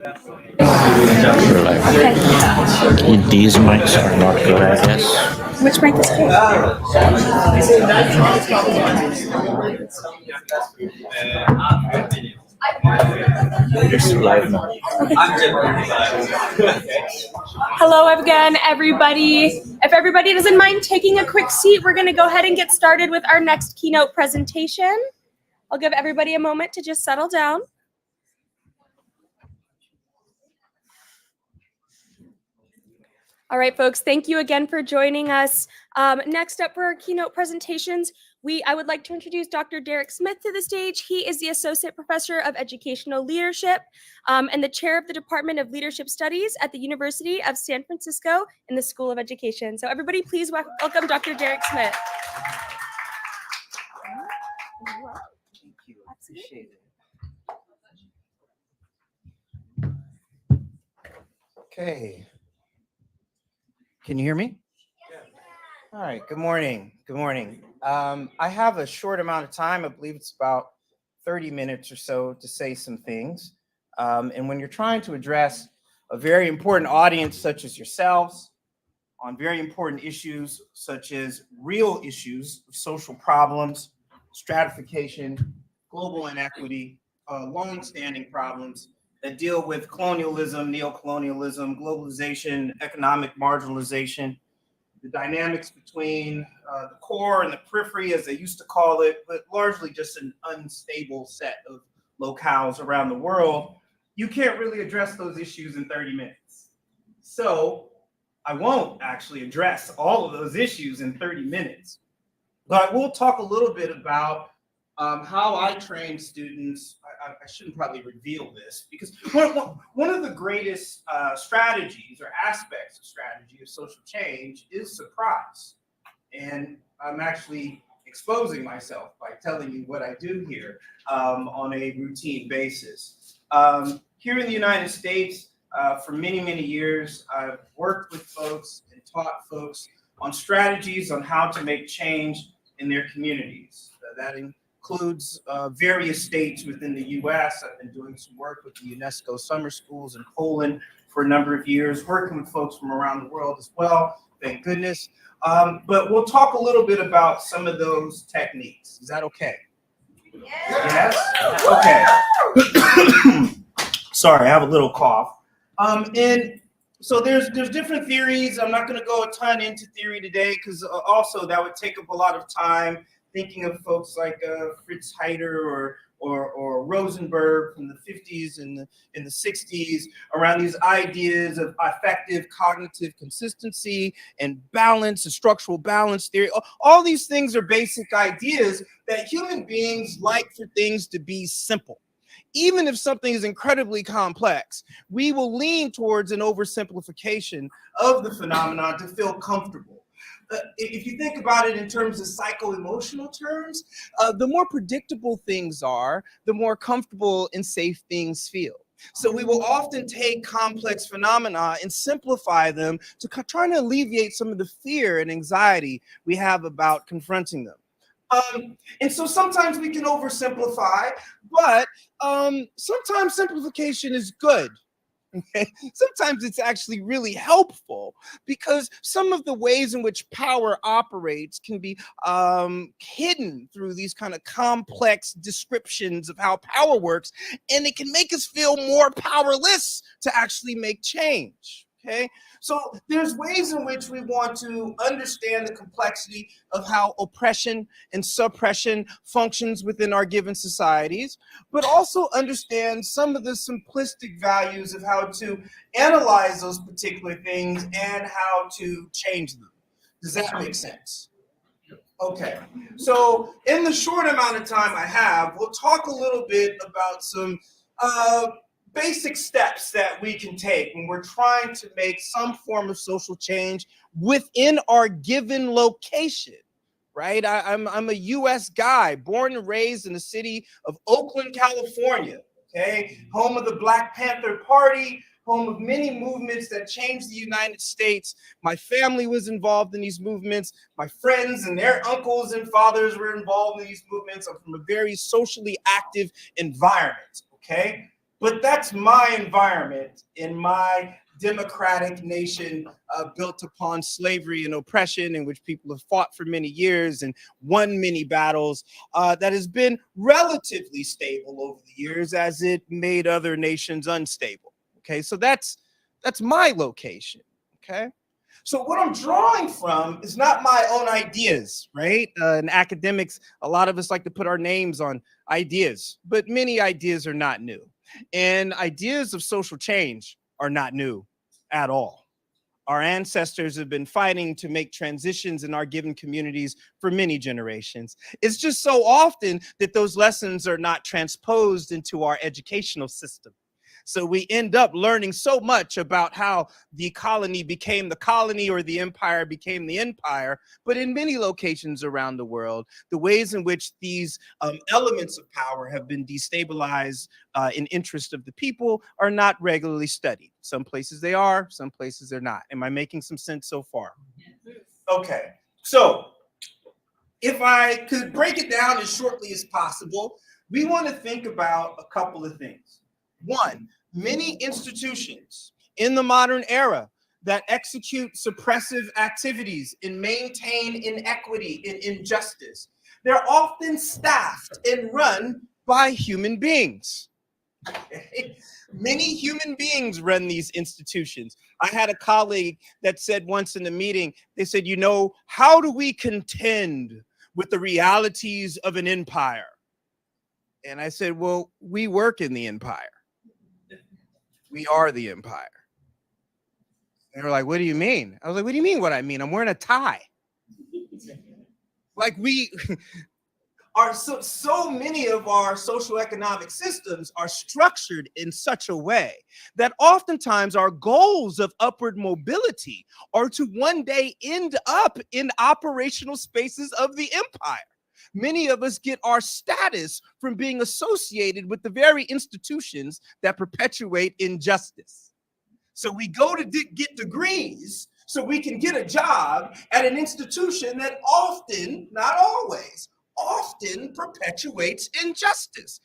These mics are not good, I guess. Which mic is good? It's live now. Hello again, everybody. If everybody doesn't mind taking a quick seat, we're going to go ahead and get started with our next keynote presentation. I'll give everybody a moment to just settle down. All right, folks, thank you again for joining us. Next up for our keynote presentations, I would like to introduce Dr. Darrick Smith to the stage. He is the Associate Professor of Educational Leadership and the Chair of the Department of Leadership Studies at the University of San Francisco in the School of Education. So everybody, please welcome Dr. Darrick Smith. Thank you. Appreciate it. Okay. Can you hear me? All right. Good morning. Good morning. I have a short amount of time. I believe it's about 30 minutes or so to say some things. And when you're trying to address a very important audience such as yourselves on very important issues such as real issues of social problems, stratification, global inequity, long-standing problems that deal with colonialism, neocolonialism, globalization, economic marginalization, the dynamics between the core and the periphery, as they used to call it, but largely just an unstable set of locales around the world. You can't really address those issues in 30 minutes. So I won't actually address all of those issues in 30 minutes, but I will talk a little bit about how I train students. I shouldn't probably reveal this because one of the greatest strategies or aspects of strategy of social change is surprise. And I'm actually exposing myself by telling you what I do here on a routine basis. Here in the United States, for many, many years, I've worked with folks and taught folks on strategies on how to make change in their communities. That includes various states within the U.S. I've been doing some work with the UNESCO summer schools in Poland for a number of years, working with folks from around the world as well, thank goodness. But we'll talk a little bit about some of those techniques. Is that okay? Yes? Okay. Sorry, I have a little cough. And so there's different theories. I'm not going to go a ton into theory today because also that would take up a lot of time. Thinking of folks like Fritz Heider or Rosenberg from the 50s and in the 60s around these ideas of affective cognitive consistency and balance and structural balance theory. All these things are basic ideas that human beings like for things to be simple. Even if something is incredibly complex, we will lean towards an oversimplification of the phenomenon to feel comfortable. If you think about it in terms of psycho-emotional terms, the more predictable things are, the more comfortable and safe things feel. So we will often take complex phenomena and simplify them to try to alleviate some of the fear and anxiety we have about confronting them. And so sometimes we can oversimplify, but sometimes simplification is good. Okay. Sometimes it's actually really helpful because some of the ways in which power operates can be hidden through these kind of complex descriptions of how power works, and it can make us feel more powerless to actually make change. Okay, so there's ways in which we want to understand the complexity of how oppression and suppression functions within our given societies, but also understand some of the simplistic values of how to analyze those particular things and how to change them. Does that make sense? Okay, so in the short amount of time I have, we'll talk a little bit about some basic steps that we can take when we're trying to make some form of social change within our given location, right? I'm a U.S. guy, born and raised in the city of Oakland, California, okay? Home of the Black Panther Party, home of many movements that changed the United States. My family was involved in these movements. My friends and their uncles and fathers were involved in these movements. I'm from a very socially active environment, okay? But that's my environment in my democratic nation built upon slavery and oppression, in which people have fought for many years and won many battles, that has been relatively stable over the years as it made other nations unstable. Okay, so that's my location. Okay. So what I'm drawing from is not my own ideas, right? In academics, a lot of us like to put our names on ideas, but many ideas are not new. And ideas of social change are not new at all. Our ancestors have been fighting to make transitions in our given communities for many generations. It's just so often that those lessons are not transposed into our educational system. So we end up learning so much about how the colony became the colony or the empire became the empire. But in many locations around the world, the ways in which these elements of power have been destabilized in interest of the people are not regularly studied. Some places they are, some places they're not. Am I making some sense so far? Okay, so if I could break it down as shortly as possible, we want to think about a couple of things. One, many institutions in the modern era that execute suppressive activities and maintain inequity and injustice, they're often staffed and run by human beings. Many human beings run these institutions. I had a colleague that said once in a meeting, they said, you know, how do we contend with the realities of an empire? And I said, well, we work in the empire. We are the empire. They were like, what do you mean? I was like, what do you mean what I mean? I'm wearing a tie. Like we are so many of our socioeconomic systems are structured in such a way that oftentimes our goals of upward mobility are to one day end up in operational spaces of the empire. Many of us get our status from being associated with the very institutions that perpetuate injustice. So we go to get degrees so we can get a job at an institution that often, not always, often perpetuates injustice.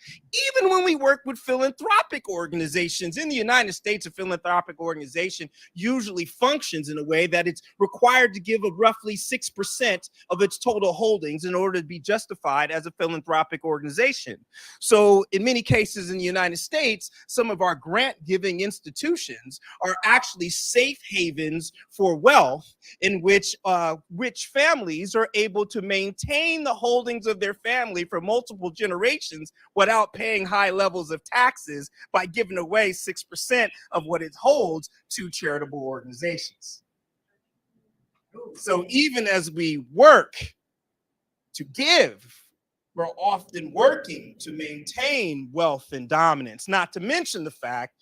Even when we work with philanthropic organizations in the United States, a philanthropic organization usually functions in a way that it's required to give a roughly 6% of its total holdings in order to be justified as a philanthropic organization. So in many cases in the United States, some of our grant-giving institutions are actually safe havens for wealth in which rich families are able to maintain the holdings of their family for multiple generations without paying high levels of taxes by giving away 6% of what it holds to charitable organizations. So even as we work to give, we're often working to maintain wealth and dominance, not to mention the fact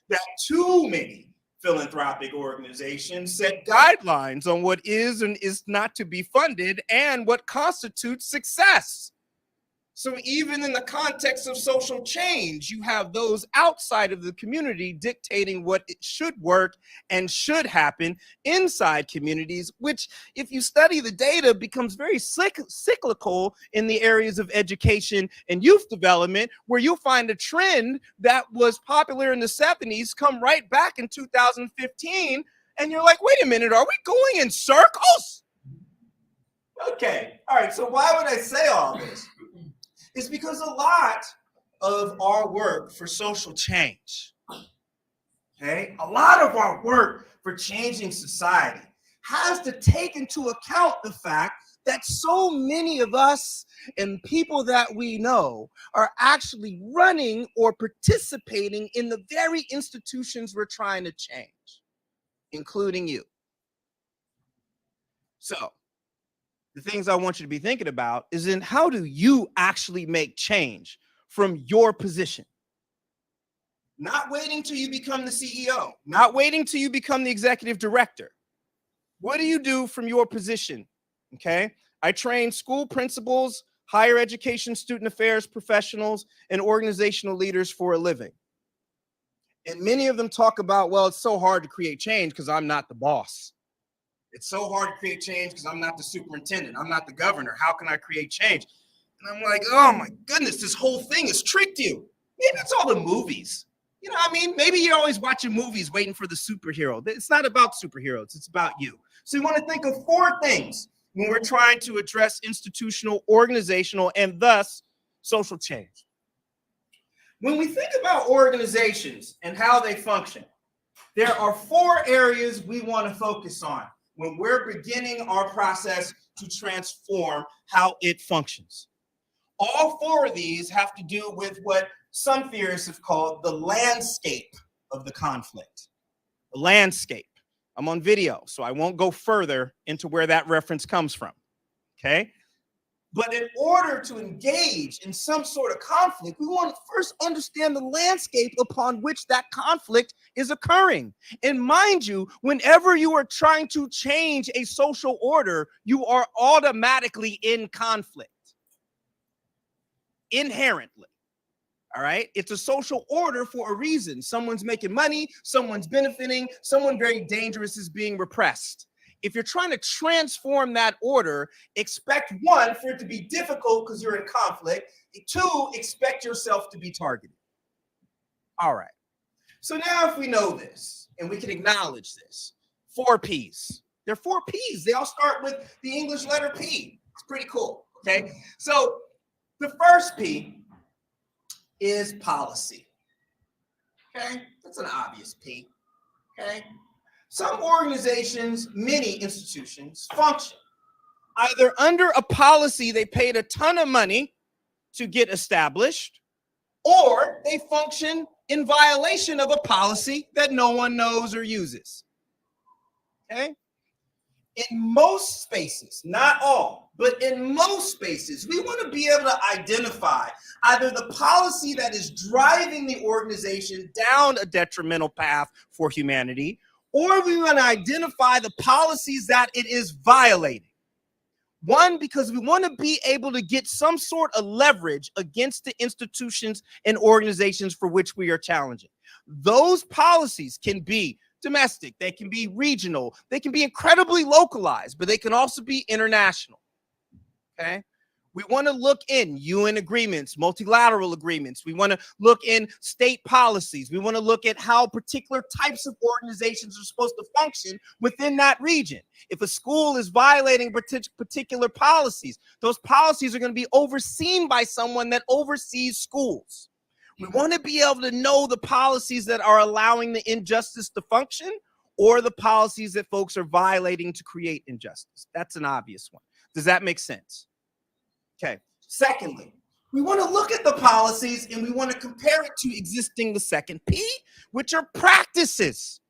that too many philanthropic organizations set guidelines on what is and is not to be funded and what constitutes success. So even in the context of social change, you have those outside of the community dictating what it should work and should happen inside communities, which, if you study the data, becomes very cyclical in the areas of education and youth development, where you'll find a trend that was popular in the 70s come right back in 2015. And you're like, wait a minute, are we going in circles? Okay, all right, so why would I say all this? It's because a lot of our work for social change, okay, a lot of our work for changing society has to take into account the fact that so many of us and people that we know are actually running or participating in the very institutions we're trying to change, including you. So, the things I want you to be thinking about is in how do you actually make change from your position? Not waiting till you become the CEO, not waiting till you become the executive director. What do you do from your position? Okay. I train school principals, higher education, student affairs professionals, and organizational leaders for a living. And many of them talk about, well, it's so hard to create change because I'm not the boss. It's so hard to create change because I'm not the superintendent. I'm not the governor. How can I create change? And I'm like, oh my goodness, this whole thing has tricked you. Maybe it's all the movies. You know, I mean, maybe you're always watching movies waiting for the superhero. It's not about superheroes, it's about you. So you want to think of 4 things when we're trying to address institutional, organizational, and thus social change. When we think about organizations and how they function, there are 4 areas we want to focus on when we're beginning our process to transform how it functions. All 4 of these have to do with what some theorists have called the landscape of the conflict. The landscape. I'm on video, so I won't go further into where that reference comes from, okay? But in order to engage in some sort of conflict, we want to first understand the landscape upon which that conflict is occurring. And mind you, whenever you are trying to change a social order, you are automatically in conflict. Inherently. All right. It's a social order for a reason. Someone's making money, someone's benefiting, someone very dangerous is being repressed. If you're trying to transform that order, expect 1, for it to be difficult because you're in conflict. 2, expect yourself to be targeted. All right. So now if we know this and we can acknowledge this, 4 P's. There are 4 P's. They all start with the English letter P. It's pretty cool. Okay. So the first P is policy. Okay, that's an obvious P. Okay, some organizations, many institutions function either under a policy they paid a ton of money to get established, or they function in violation of a policy that no one knows or uses. Okay, in most spaces, not all, but in most spaces, we want to be able to identify either the policy that is driving the organization down a detrimental path for humanity, or we want to identify the policies that it is violating. 1, because we want to be able to get some sort of leverage against the institutions and organizations for which we are challenging. Those policies can be domestic, they can be regional, they can be incredibly localized, but they can also be international. Okay, we want to look in UN agreements, multilateral agreements. We want to look in state policies. We want to look at how particular types of organizations are supposed to function within that region. If a school is violating particular policies, those policies are going to be overseen by someone that oversees schools. We want to be able to know the policies that are allowing the injustice to function, or the policies that folks are violating to create injustice. That's an obvious one. Does that make sense? Okay. Secondly, we want to look at the policies and we want to compare it to existing, the second P, which are practices.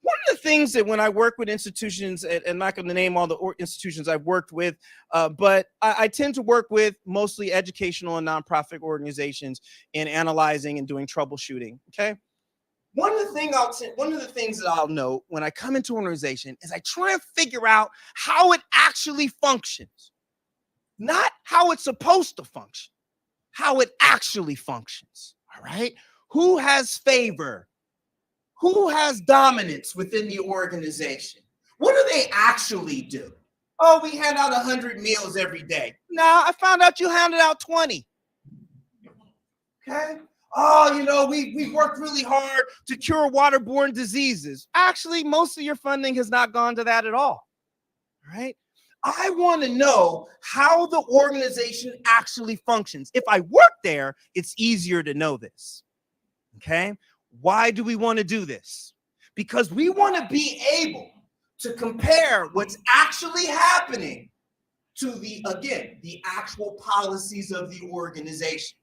One of the things that when I work with institutions, and I'm not going to name all the institutions I've worked with, but I tend to work with mostly educational and nonprofit organizations in analyzing and doing troubleshooting. Okay. One of the things that I'll note when I come into an organization is I try and figure out how it actually functions, not how it's supposed to function, how it actually functions. All right. Who has favor? Who has dominance within the organization? What do they actually do? Oh, we hand out 100 meals every day. Now I found out you handed out 20. Okay. Oh, you know, we worked really hard to cure waterborne diseases. Actually, most of your funding has not gone to that at all. All right. I want to know how the organization actually functions. If I work there, it's easier to know this. Okay. Why do we want to do this? Because we want to be able to compare what's actually happening to the actual policies of the organization.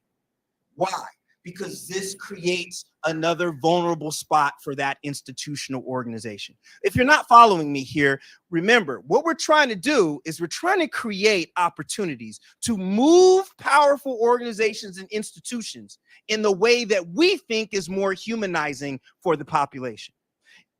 Why? Because this creates another vulnerable spot for that institutional organization. If you're not following me here, remember, what we're trying to do is we're trying to create opportunities to move powerful organizations and institutions in the way that we think is more humanizing for the population.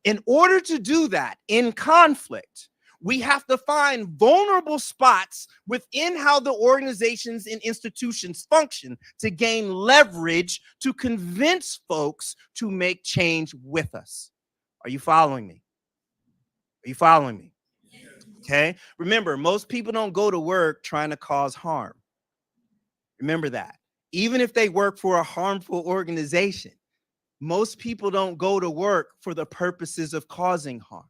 In order to do that in conflict, we have to find vulnerable spots within how the organizations and institutions function to gain leverage to convince folks to make change with us. Are you following me? Are you following me? Okay. Remember, most people don't go to work trying to cause harm. Remember that. Even if they work for a harmful organization, Most people don't go to work for the purposes of causing harm,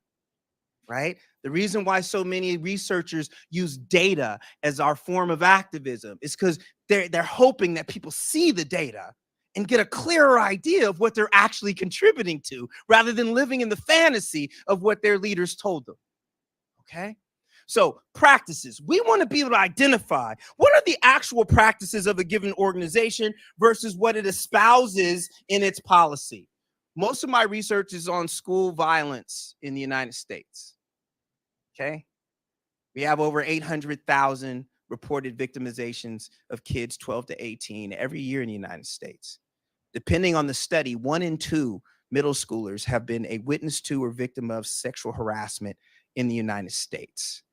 right? The reason why so many researchers use data as our form of activism is because they're hoping that people see the data and get a clearer idea of what they're actually contributing to, rather than living in the fantasy of what their leaders told them. Okay? So practices, we want to be able to identify what are the actual practices of a given organization versus what it espouses in its policy. Most of my research is on school violence in the United States. Okay? We have over 800,000 reported victimizations of kids 12 to 18 every year in the United States. Depending on the study, 1 in 2 middle schoolers have been a witness to or victim of sexual harassment in the United States.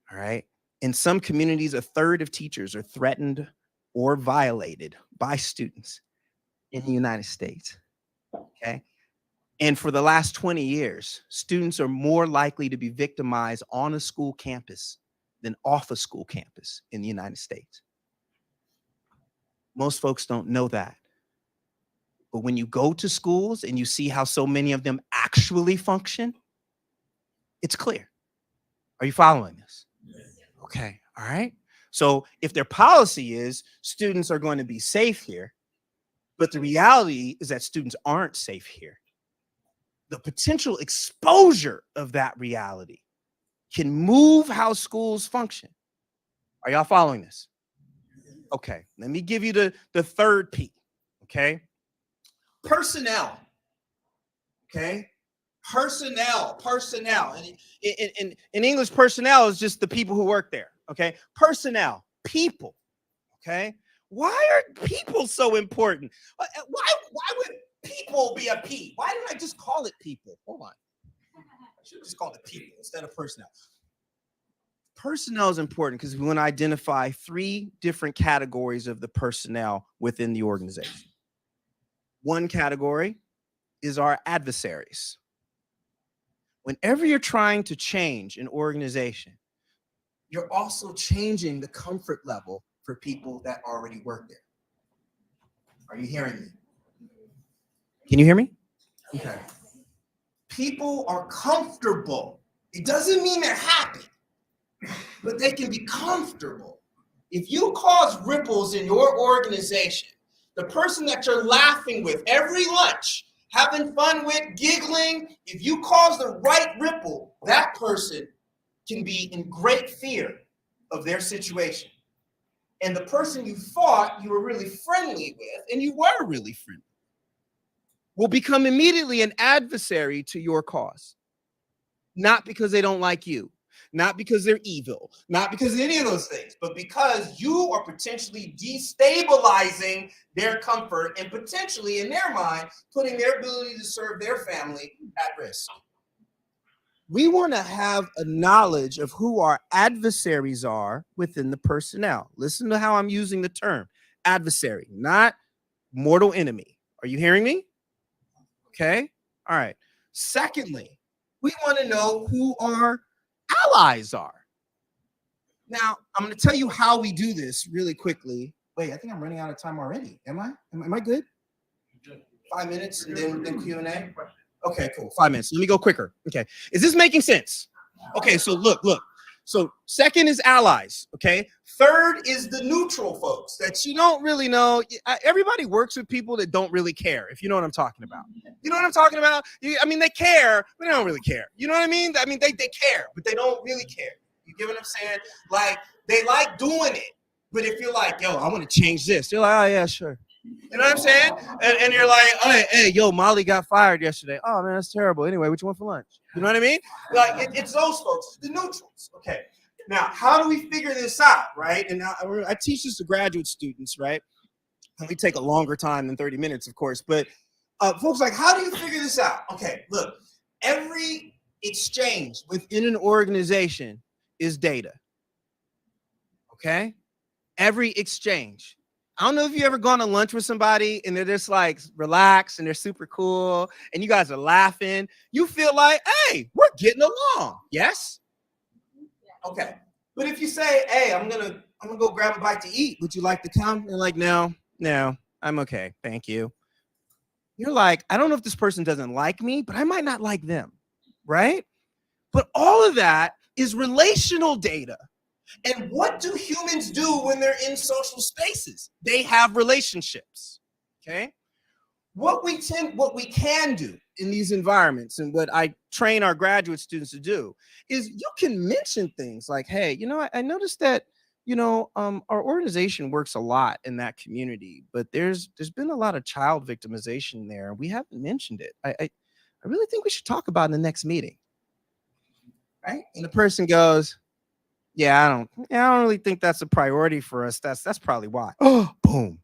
All right. In some communities, 1/3 of teachers are threatened or violated by students in the United States. Okay. And for the last 20 years, students are more likely to be victimized on a school campus than off a school campus in the United States. Most folks don't know that. But when you go to schools and you see how so many of them actually function, it's clear. Are you following this? Okay, all right. So if their policy is students are going to be safe here, but the reality is that students aren't safe here, the potential exposure of that reality can move how schools function. Are y'all following this? Okay, let me give you the third P, okay? Personnel, okay? Personnel. And in English, personnel is just the people who work there, okay? Personnel, people, okay? Why are people so important? Why would people be a P? Why didn't I just call it people? Hold on. I should have just called it people instead of personnel. Personnel is important because we want to identify 3 different categories of the personnel within the organization. One category is our adversaries. Whenever you're trying to change an organization, you're also changing the comfort level for people that already work there. Are you hearing me? Can you hear me? Okay. People are comfortable. It doesn't mean they're happy, but they can be comfortable. If you cause ripples in your organization, the person that you're laughing with every lunch, having fun with, giggling, if you cause the right ripple, that person can be in great fear of their situation. And the person you thought you were really friendly with, and you were really friendly, will become immediately an adversary to your cause. Not because they don't like you, not because they're evil, not because of any of those things, but because you are potentially destabilizing their comfort and potentially, in their mind, putting their ability to serve their family at risk. We want to have a knowledge of who our adversaries are within the personnel. Listen to how I'm using the term adversary, not mortal enemy. Are you hearing me? Okay. All right. Secondly, we want to know who our allies are. Now, I'm going to tell you how we do this really quickly. Wait, I think I'm running out of time already. Am I? Am I good? 5 minutes and then Q&A? Okay, cool. 5 minutes. Let me go quicker. Okay. Is this making sense? Okay, so look. So second is allies, okay? Third is the neutral folks that you don't really know. Everybody works with people that don't really care, if you know what I'm talking about. You know what I'm talking about? I mean, they care, but they don't really care. You know what I mean? I mean, they care, but they don't really care. You get what I'm saying? Like, they like doing it, but if you're like, yo, I want to change this, they're like, oh, yeah, sure. You know what I'm saying? And you're like, hey, yo, Molly got fired yesterday. Oh, man, that's terrible. Anyway, what you want for lunch? You know what I mean? Like, it's those folks, the neutrals. Okay. Now, how do we figure this out, right? And I teach this to graduate students, right? And we take a longer time than 30 minutes, of course. But folks, like, how do you figure this out? Okay, look, every exchange within an organization is data. Okay? Every exchange. I don't know if you ever gone to lunch with somebody and they're just like relaxed and they're super cool and you guys are laughing. You feel like, hey, we're getting along. Yes? Okay. But if you say, hey, I'm gonna go grab a bite to eat. Would you like to come? They're like, no, I'm okay. Thank you. You're like, I don't know if this person doesn't like me, but I might not like them, right? But all of that is relational data. And what do humans do when they're in social spaces? They have relationships, okay? What we can do in these environments, and what I train our graduate students to do, is you can mention things like, hey, you know, I noticed that, you know, our organization works a lot in that community, but there's been a lot of child victimization there, and we haven't mentioned it. I really think we should talk about it in the next meeting, right? And the person goes, yeah, I don't really think that's a priority for us. That's probably why. Oh, boom.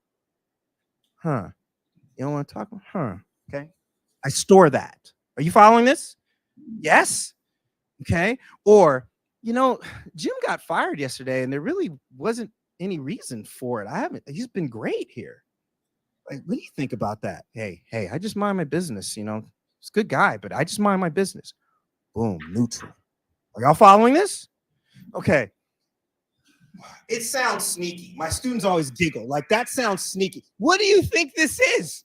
Huh. You don't want to talk? Huh. Okay. I store that. Are you following this? Yes. Okay. Or, you know, Jim got fired yesterday and there really wasn't any reason for it. He's been great here. Like, what do you think about that? Hey, I just mind my business. You know, he's a good guy, but I just mind my business. Boom, neutral. Are y'all following this? Okay. It sounds sneaky. My students always giggle. Like, that sounds sneaky. What do you think this is?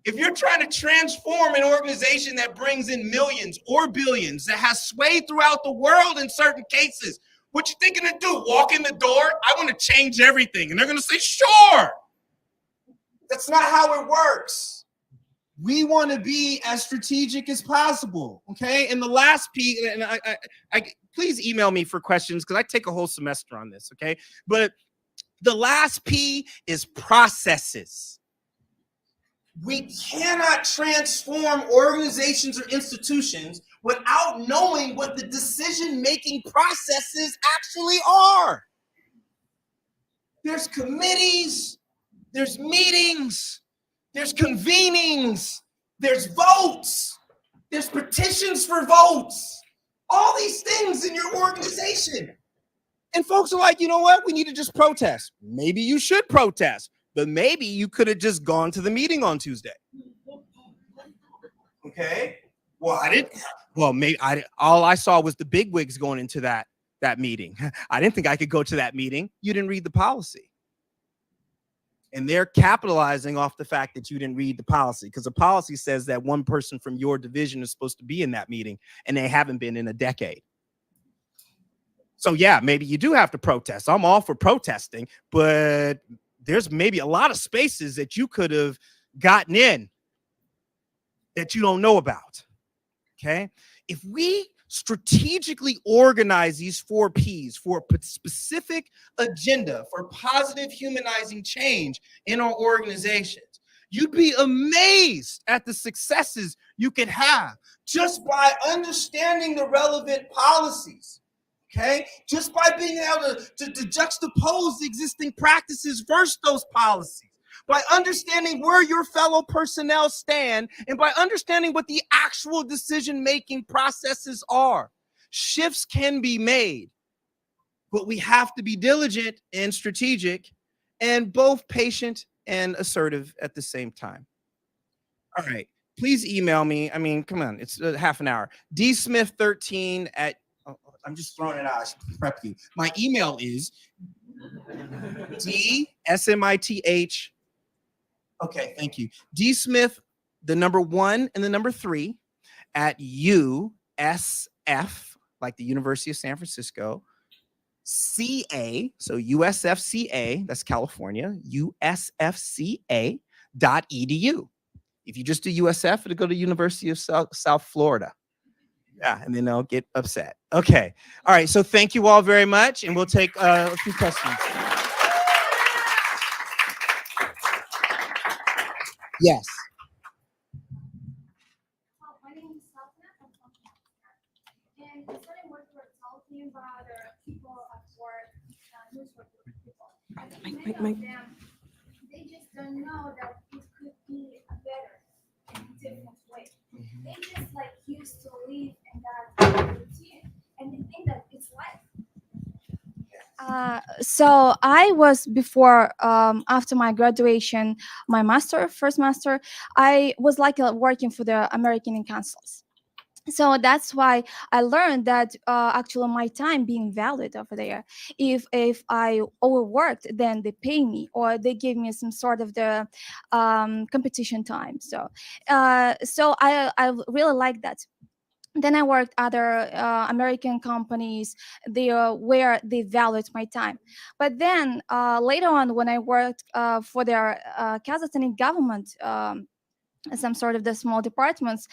If you're trying to transform an organization that brings in millions or billions, that has sway throughout the world in certain cases, what you thinking to do? Walk in the door? I want to change everything. And they're going to say, sure. That's not how it works. We want to be as strategic as possible, okay? And the last piece, and I please email me for questions because I take a whole semester on this, okay? But the last P is processes. We cannot transform organizations or institutions without knowing what the decision-making processes actually are. There's committees, there's meetings, there's convenings, there's votes, there's petitions for votes, all these things in your organization. And folks are like, you know what? We need to just protest. Maybe you should protest, but maybe you could have just gone to the meeting on Tuesday. Okay. All I saw was the bigwigs going into that meeting. I didn't think I could go to that meeting. You didn't read the policy. And they're capitalizing off the fact that you didn't read the policy, because the policy says that one person from your division is supposed to be in that meeting, and they haven't been in a decade. So yeah, maybe you do have to protest. I'm all for protesting, but there's maybe a lot of spaces that you could have gotten in that you don't know about, okay? If we strategically organize these 4 Ps for a specific agenda for positive humanizing change in our organizations, you'd be amazed at the successes you could have just by understanding the relevant policies, okay? Just by being able to juxtapose the existing practices versus those policies, by understanding where your fellow personnel stand, and by understanding what the actual decision-making processes are. Shifts can be made, but we have to be diligent and strategic and both patient and assertive at the same time. All right, please email me. I mean, come on, it's half an hour. dsmith13 at, I'm just throwing it out, I should prep you. My email is dsmith, okay, thank you. dsmith, the number 1 and the number 3 at USF, like the University of San Francisco, CA, so USFCA, that's California, USFCA.edu. If you just do USF, it'll go to University of South Florida. Yeah, and then they'll get upset. Okay, all right, so thank you all very much, and we'll take a few questions. Yes. My name is Satna. I'm from Pakistan. And yesterday we were talking about people at work, news people. I think many of them, they just don't know that it could be a better and different way. They just like used to live in that routine, and they think that it's life. So I was before, after my graduation, my first master, I was like working for the American councils. So that's why I learned that actually my time being valid over there. If I overworked, then they pay me or they give me some sort of the competition time. So I really like that. Then I worked other American companies there where they valued my time. But then later on, when I worked for their Kazakhtani government, some sort of the small departments,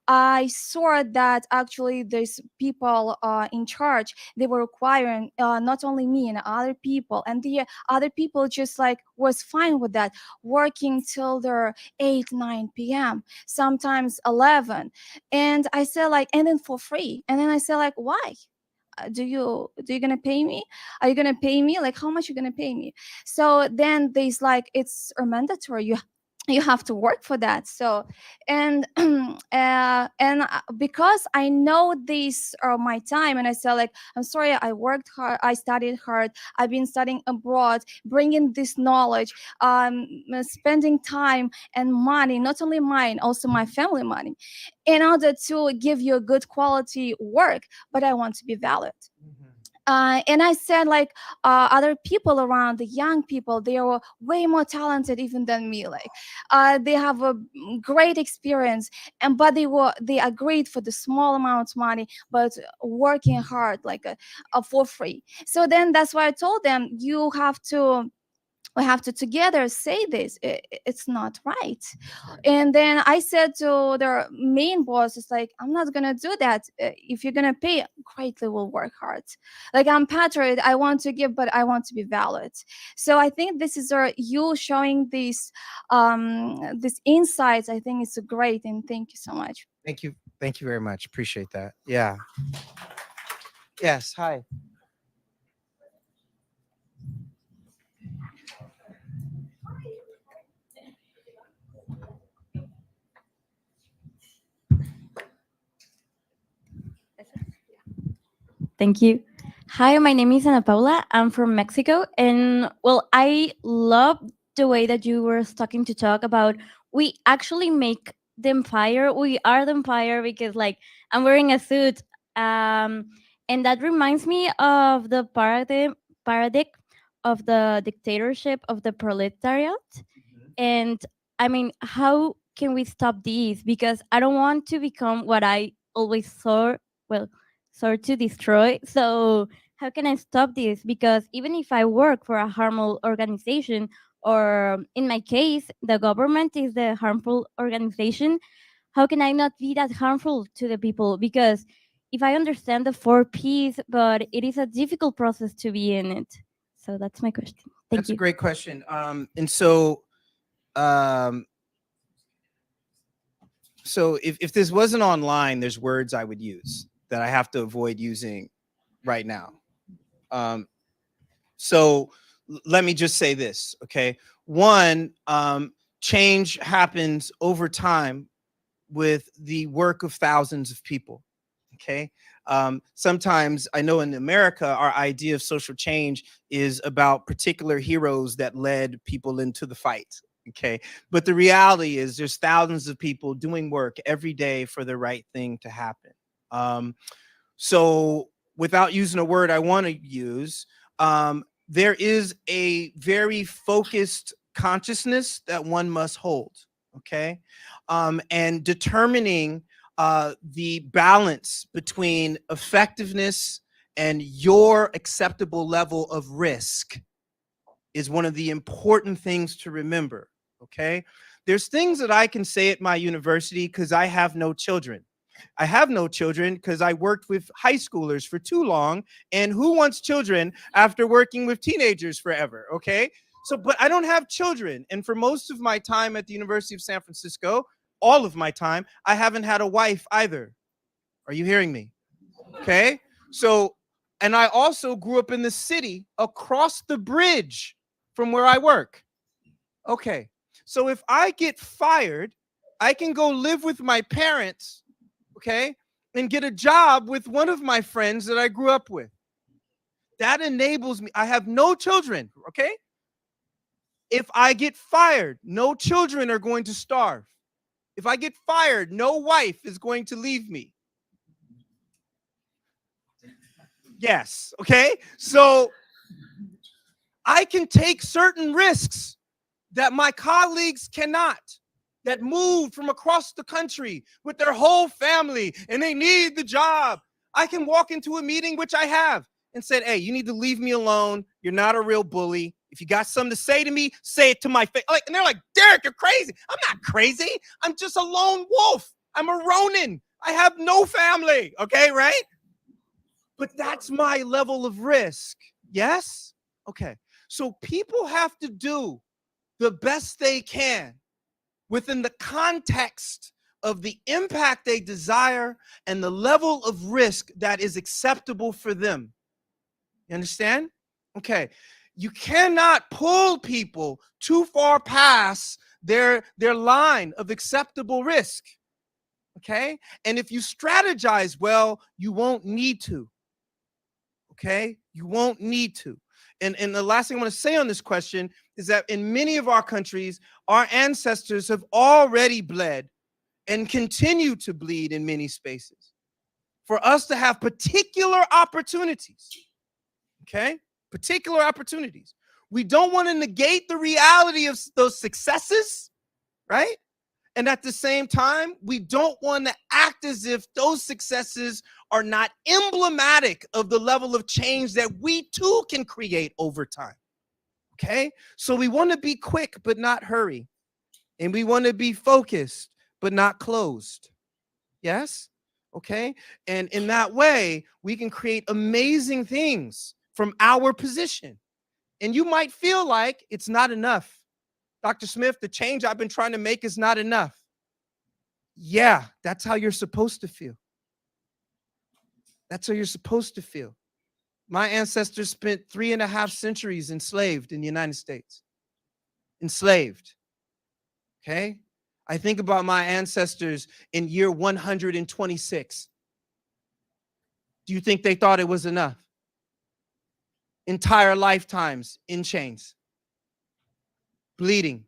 I saw that actually these people in charge, they were requiring not only me and other people, and the other people just like was fine with that, working till their 8, 9 p.m., sometimes 11. And I said like, and then for free. And then I said like, why? Do you gonna pay me? Are you gonna pay me? Like how much you gonna pay me? So then there's like it's mandatory. You have to work for that. So and because I know this my time, and I said like, I'm sorry, I worked hard, I studied hard, I've been studying abroad, bringing this knowledge, spending time and money, not only mine, also my family money, in order to give you a good quality work, but I want to be valid. And I said, like, other people around, the young people, they are way more talented even than me. Like, they have a great experience, and but they agreed for the small amount of money, but working hard, like for free. So then that's why I told them, we have to together say this. It's not right. And then I said to their main boss, it's like, I'm not gonna do that. If you're gonna pay, greatly will work hard. Like I'm patriot, I want to give, but I want to be valid. So I think this is you showing these insights. I think it's great, and thank you so much. Thank you very much. Appreciate that. Yeah. Yes. Hi. Thank you. Hi, my name is Ana Paula. I'm from Mexico. And well, I love the way that you were talking to talk about we actually make the empire. We are the empire because like I'm wearing a suit. And that reminds me of the paradigm of the dictatorship of the proletariat. And I mean, how can we stop these? Because I don't want to become what I always saw, well, saw to destroy. So how can I stop this? Because even if I work for a harmful organization, or in my case, the government is the harmful organization, how can I not be that harmful to the people? Because if I understand the 4 Ps, but it is a difficult process to be in it. So that's my question. Thank That's you. a great question. And so if this wasn't online, there's words I would use that I have to avoid using right now. So let me just say this, okay? One, change happens over time with the work of thousands of people, okay? Sometimes I know in America, our idea of social change is about particular heroes that led people into the fight, okay? But the reality is there's thousands of people doing work every day for the right thing to happen. So without using a word I want to use, there is a very focused consciousness that one must hold, okay? And determining the balance between effectiveness and your acceptable level of risk is one of the important things to remember, okay? There's things that I can say at my university because I have no children. I have no children because I worked with high schoolers for too long. And who wants children after working with teenagers forever? Okay. So, but I don't have children. And for most of my time at the University of San Francisco, all of my time, I haven't had a wife either. Are you hearing me? Okay. So, and I also grew up in the city across the bridge from where I work. Okay. So if I get fired, I can go live with my parents, okay, and get a job with one of my friends that I grew up with. That enables me. I have no children, okay? If I get fired, no children are going to starve. If I get fired, no wife is going to leave me. Yes. Okay. So I can take certain risks that my colleagues cannot, that moved from across the country with their whole family and they need the job. I can walk into a meeting, which I have, and said, hey, you need to leave me alone. You're not a real bully. If you got something to say to me, say it to my face. Like, and they're like, Darrick, you're crazy. I'm not crazy. I'm just a lone wolf. I'm a Ronin. I have no family. Okay, right? But that's my level of risk. Yes? Okay. So people have to do the best they can within the context of the impact they desire and the level of risk that is acceptable for them. You understand? Okay. You cannot pull people too far past their line of acceptable risk. Okay? And if you strategize well, you won't need to. Okay? You won't need to. And the last thing I want to say on this question is that in many of our countries, our ancestors have already bled and continue to bleed in many spaces for us to have particular opportunities. Okay? Particular opportunities. We don't want to negate the reality of those successes, right? And at the same time, we don't want to act as if those successes are not emblematic of the level of change that we too can create over time. Okay? So we want to be quick, but not hurry. And we want to be focused, but not closed. Yes? Okay? And in that way, we can create amazing things from our position. And you might feel like it's not enough. Dr. Smith, the change I've been trying to make is not enough. Yeah, that's how you're supposed to feel. That's how you're supposed to feel. My ancestors spent 3.5 centuries enslaved in the United States. Enslaved. Okay? I think about my ancestors in year 126. Do you think they thought it was enough? Entire lifetimes in chains. Bleeding.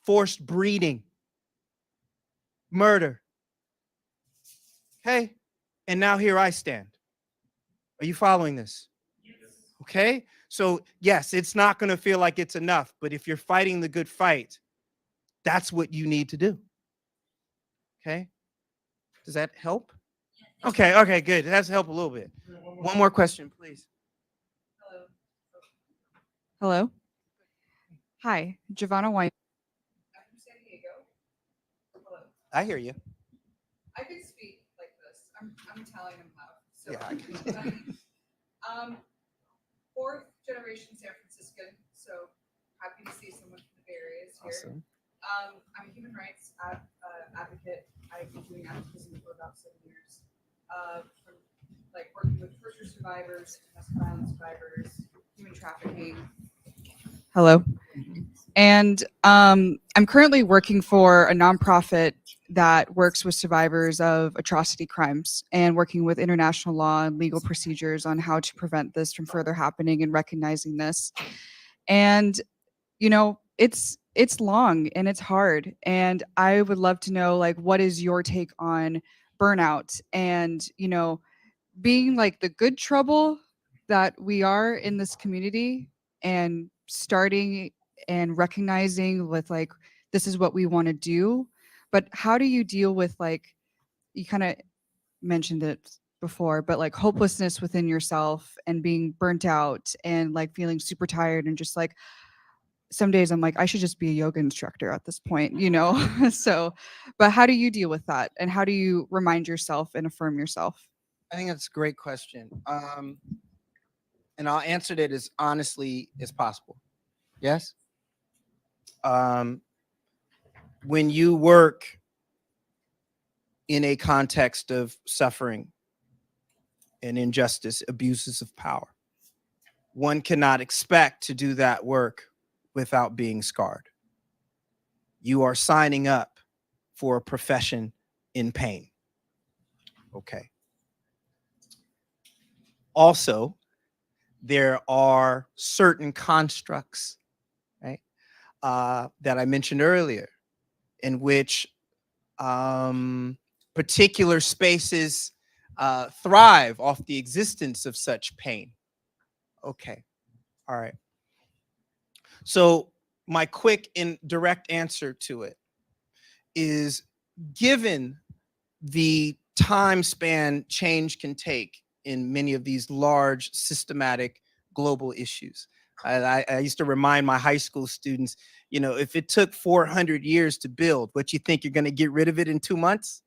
Forced breeding. Murder. Okay? And now here I stand. Are you following this? Yes. Okay? So yes, it's not going to feel like it's enough, but if you're fighting the good fight, that's what you need to do. Okay? Does that help? Okay, okay, good. That has helped a little bit. One more question, please. Hello. Hi, Giovanna White. I'm from San Diego. Hello. I hear you. I can speak like this. I'm Italian and loud. So. Yeah, I can. Fourth generation San Franciscan. So happy to see someone from the Bay Area is here. Awesome. I'm a human rights advocate. I've been doing activism for about 7 years. From like working with torture survivors, domestic violence survivors, human trafficking. Hello. And I'm currently working for a nonprofit that works with survivors of atrocity crimes and working with international law and legal procedures on how to prevent this from further happening and recognizing this. And, you know, it's long and it's hard. And I would love to know, like, what is your take on burnout and, you know, being like the good trouble that we are in this community and starting and recognizing with like, this is what we want to do. But how do you deal with, like, you kind of mentioned it before, but like hopelessness within yourself and being burnt out and like feeling super tired and just like, some days I'm like, I should just be a yoga instructor at this point, you know? So, but how do you deal with that? And how do you remind yourself and affirm yourself? I think that's a great question. And I'll answer it as honestly as possible. Yes? When you work in a context of suffering and injustice, abuses of power, one cannot expect to do that work without being scarred. You are signing up for a profession in pain. Okay. Also, there are certain constructs, right, that I mentioned earlier, in which particular spaces thrive off the existence of such pain. Okay. All right. So my quick and direct answer to it is, given the time span change can take in many of these large systematic global issues. I used to remind my high school students, you know, if it took 400 years to build, what you think you're going to get rid of it in 2 months?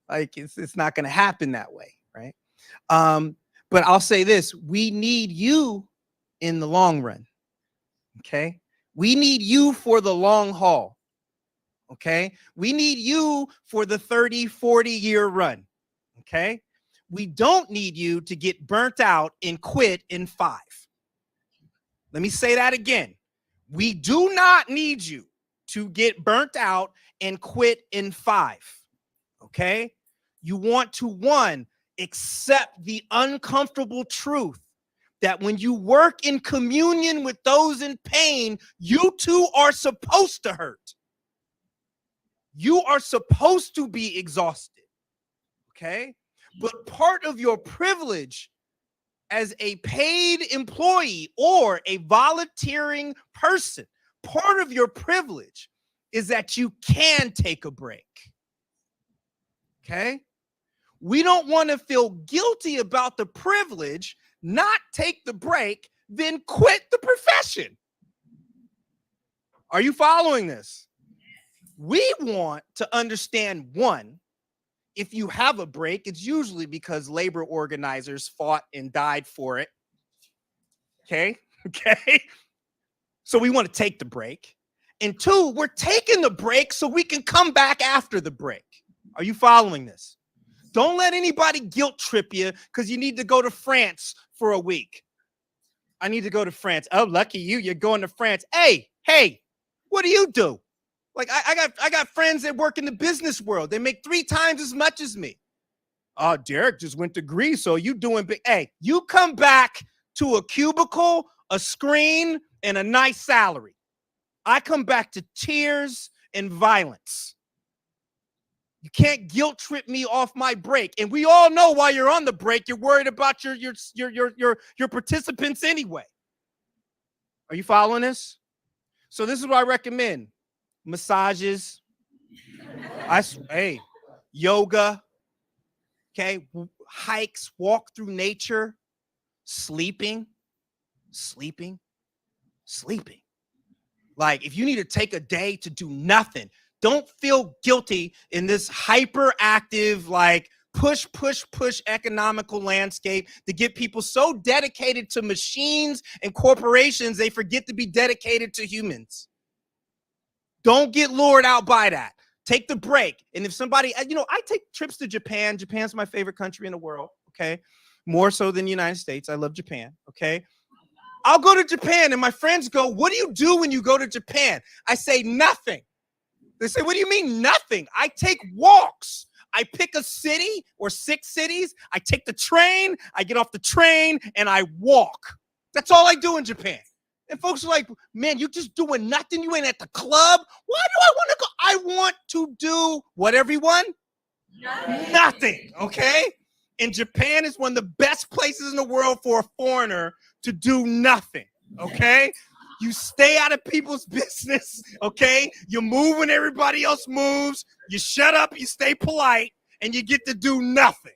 Like it's not going to happen that way, right? But I'll say this, we need you in the long run, okay? We need you for the long haul, okay? We need you for the 30, 40-year run, okay? We don't need you to get burnt out and quit in 5. Let me say that again. We do not need you to get burnt out and quit in 5, okay? You want to, 1, accept the uncomfortable truth that when you work in communion with those in pain, you too are supposed to hurt. You are supposed to be exhausted, okay? But part of your privilege as a paid employee or a volunteering person, part of your privilege is that you can take a break, okay? We don't want to feel guilty about the privilege, not take the break, then quit the profession. Are you following this? We want to understand, 1, if you have a break, it's usually because labor organizers fought and died for it. Okay? Okay? So we want to take the break. And 2, we're taking the break so we can come back after the break. Are you following this? Don't let anybody guilt trip you because you need to go to France for a week. I need to go to France. Oh, lucky you, you're going to France. Hey, what do you do? Like I got friends that work in the business world. They make 3 times as much as me. Oh, Darrick just went to Greece, so you doing big. Hey, you come back to a cubicle, a screen, and a nice salary. I come back to tears and violence. You can't guilt trip me off my break. And we all know while you're on the break, you're worried about your participants anyway. Are you following this? So this is what I recommend. Massages, yoga, okay, hikes, walk through nature, sleeping. Like if you need to take a day to do nothing, don't feel guilty in this hyperactive, like push economical landscape to get people so dedicated to machines and corporations, they forget to be dedicated to humans. Don't get lured out by that. Take the break. And if somebody, I take trips to Japan. Japan's my favorite country in the world, okay? More so than the United States. I love Japan, okay? I'll go to Japan and my friends go, what do you do when you go to Japan? I say nothing. They say, what do you mean nothing? I take walks. I pick a city or 6 cities. I take the train. I get off the train and I walk. That's all I do in Japan. And folks are like, man, you're just doing nothing. You ain't at the club. Why do I want to go? I want to do what, everyone? Nothing, okay? And Japan is one of the best places in the world for a foreigner to do nothing, okay? You stay out of people's business, okay? You move when everybody else moves. You shut up, you stay polite, and you get to do nothing,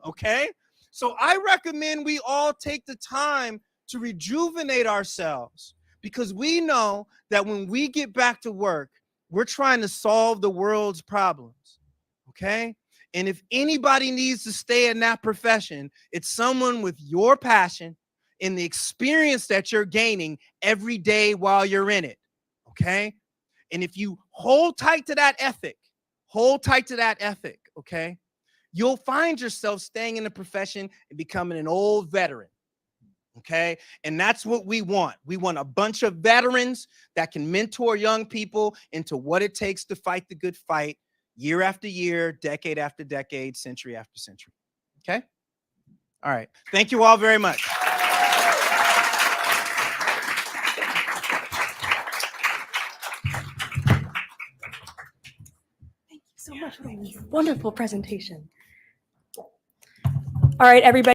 okay? So I recommend we all take the time to rejuvenate ourselves, because we know that when we get back to work, we're trying to solve the world's problems, okay? And if anybody needs to stay in that profession, it's someone with your passion and the experience that you're gaining every day while you're in it, okay? And if you hold tight to that ethic, okay, you'll find yourself staying in the profession and becoming an old veteran. Okay. And that's what we want. We want a bunch of veterans that can mentor young people into what it takes to fight the good fight year after year, decade after decade, century after century. Okay. All right. Thank you all very much. Thank you so much for a wonderful presentation. All right, everybody.